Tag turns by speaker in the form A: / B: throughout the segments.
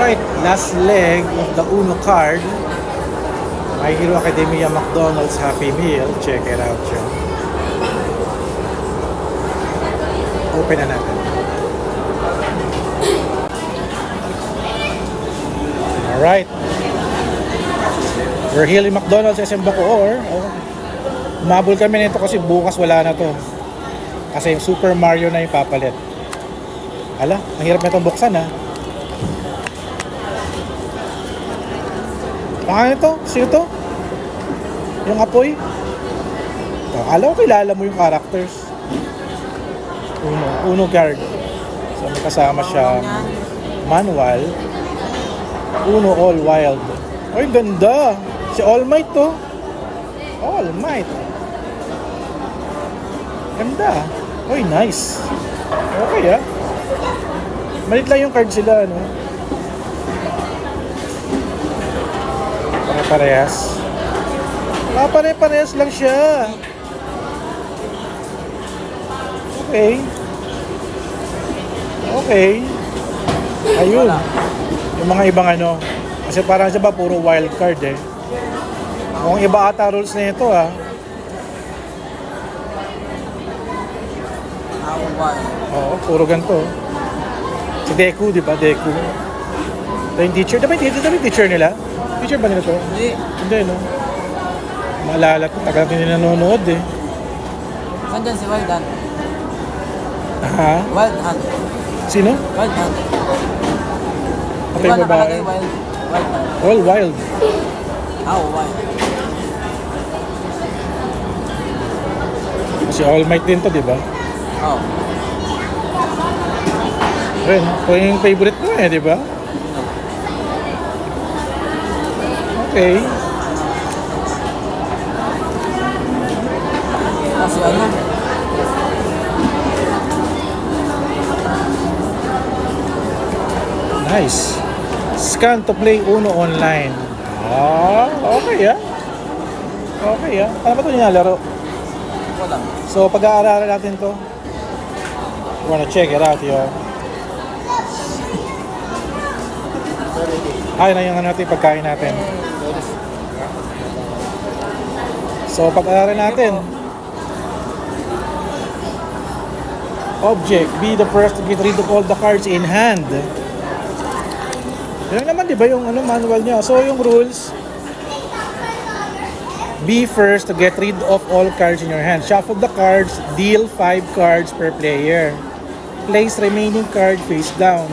A: Alright, last leg of the Uno card. My Hero Academia McDonald's Happy Meal. Check it out, yun. Open na natin. Alright. We're here in McDonald's SM Bacoor. Umabol kami nito kasi bukas wala na to. Kasi yung Super Mario na yung papalit. Ala, ang hirap na itong buksan ha. Ano ito? Sino to? Yung apoy? Akala ko kilala mo yung characters. Uno card. So may kasama siyang manual. Uno All Wild. Ay, ganda! Si All Might to. All Might. Ganda. Uy, nice. Okay ah. Malit lang yung card sila, no? Pare-parehas. Pare-parehas lang siya. Okay. Okay. Ayun. Yung mga ibang ano. Kasi parang siya ba puro wild card eh. Kung iba ata rules na ito ah. Oo, puro ganito. Si Deku, di ba? Deku. Ito yung teacher. Diba yung teacher nila? Teacher ba nila to?
B: Hindi.
A: Hindi, no? Maalala ko, tagal ko nila nanonood eh.
B: Saan dyan si Wild Hunt?
A: Ha?
B: Wild Hunt.
A: Sino?
B: Wild Hunt.
A: Patay
B: Diba
A: mo ba?
B: nakalagay Wild Hunt?
A: All wild.
B: How? Wild.
A: Si All Might din to, di ba?
B: Oh.
A: Ayun, ito yung favorite mo eh, di ba? Okay.
B: Kasi ano?
A: Nice. Scan to play Uno online. Ah, okay ah. Okay ah. Ano ba ito nilalaro?
B: Wala.
A: So, pag-aaralan natin to. Wanna check it out, yo. Ay, na yung ano natin, pagkain natin. So, pag-aaralan natin. Object, be the first to get rid of all the cards in hand. Yan naman, di ba yung ano, manual niya? So, yung rules, be first to get rid of all cards in your hand. Shuffle the cards, deal 5 cards per player. Place remaining card face down.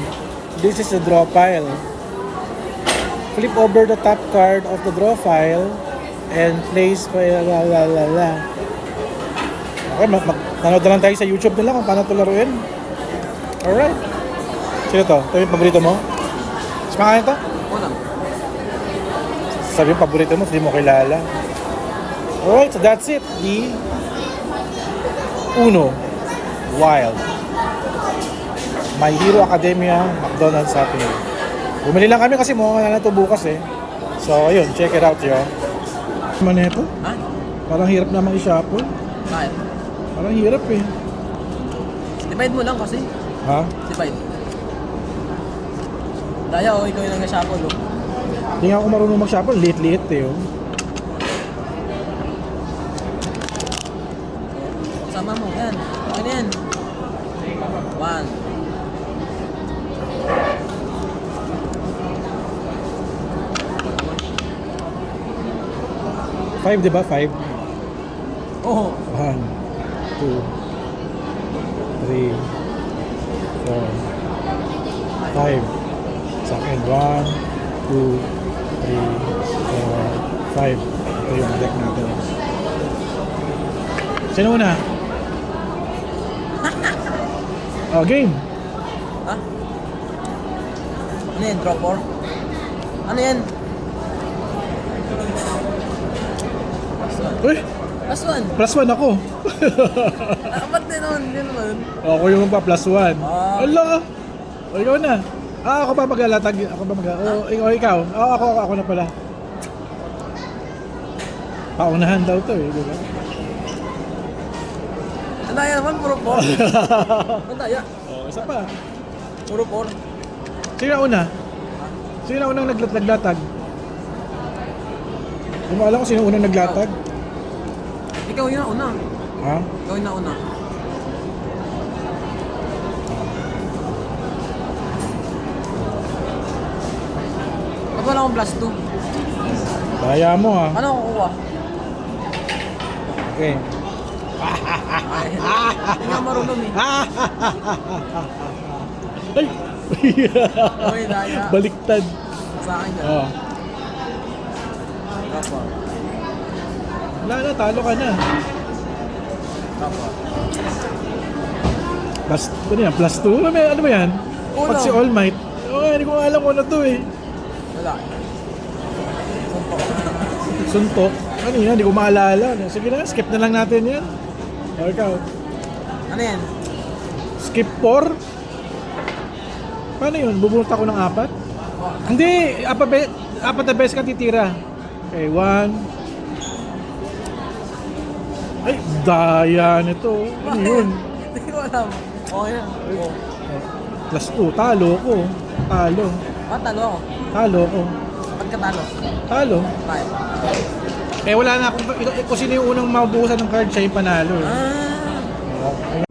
A: This is the draw pile. Flip over the top card of the draw file and place Okay, nanood na lang tayo sa YouTube nila kung paano ito laruin. Alright. Sino to? Ito yung paborito mo? Sumakain ito?
B: Wala.
A: Sabi yung paborito mo, hindi mo kilala. Alright, so that's it. The Uno Wild My Hero Academia McDonald's Happy Meal. Bumili lang kami kasi mukha na ito bukas eh. So, ayun, check it out, yo. Ano na ito?
B: Ha?
A: Parang hirap namang i-shuffle.
B: Bakit?
A: Parang hirap eh.
B: Divide mo lang kasi.
A: Ha?
B: Divide. Daya o, ikaw yung nag-shuffle o.
A: Hindi nga ako marunong mag-shuffle. Liit-liit eh. Oh.
B: Sama mo, yan. Ano yan? 1.
A: 5, di ba? 5?
B: Oo.
A: 1, 2, 3, 4, 5. Sa akin, 1, 2, 3, 4, 5. Ito yung deck natin. Sino una? Oh, game.
B: Ha? Ano yan? Draw 4? Ano yan?
A: Uy!
B: Last one.
A: Plus 1 ako.
B: Ba't din naman? Hindi naman.
A: Ako yung pa plus 1.
B: Ah.
A: Ala! O, ikaw na. Ako pa mag-alatag. Ako pa ikaw. Ako na pala. Paunahan daw to eh, di ba?
B: Ang daya naman, puro 4. Ang daya.
A: Oh, isa pa.
B: Puro 4.
A: Sige una. Sino na unang naglatag? Hindi mo alam kung sino unang naglatag?
B: Ikaw yun na una.
A: Ha?
B: Ikaw yun na una. Ba't wala akong plus 2?
A: Daya mo ha.
B: Ano ako kukuha?
A: Okay.
B: Ay, hindi nga marunong eh.
A: Ay!
B: Uy, daya.
A: Baliktad.
B: Sa akin yan.
A: Oh.
B: Kapwa.
A: Wala na, talo ka na.
B: Kapwa.
A: Plus, ano yan? Plus 2? Ano ba yan?
B: Uno.
A: Pag si All Might. Oh, hindi ko alam kung ano to eh.
B: Wala. Sumpok.
A: Suntok. Ano yan? Hindi ko maalala. Sige na, skip na lang natin yan. O ikaw.
B: Ano yan?
A: Skip 4? Paano yun? Bubunot ako ng 4? Hindi! Apat na beses ka titira. Okay, 1. Ay, daya nito. Ano yun?
B: Hindi ko alam. Okay na. Oh.
A: Plus 2. Talo ko. Talo.
B: Talo ako.
A: Talo ko.
B: Ba't ka talo?
A: Talo.
B: Tayo.
A: Eh wala na akong... Kung sino yung unang mabuhusan ng card, siya yung panalo. Eh.
B: Ah.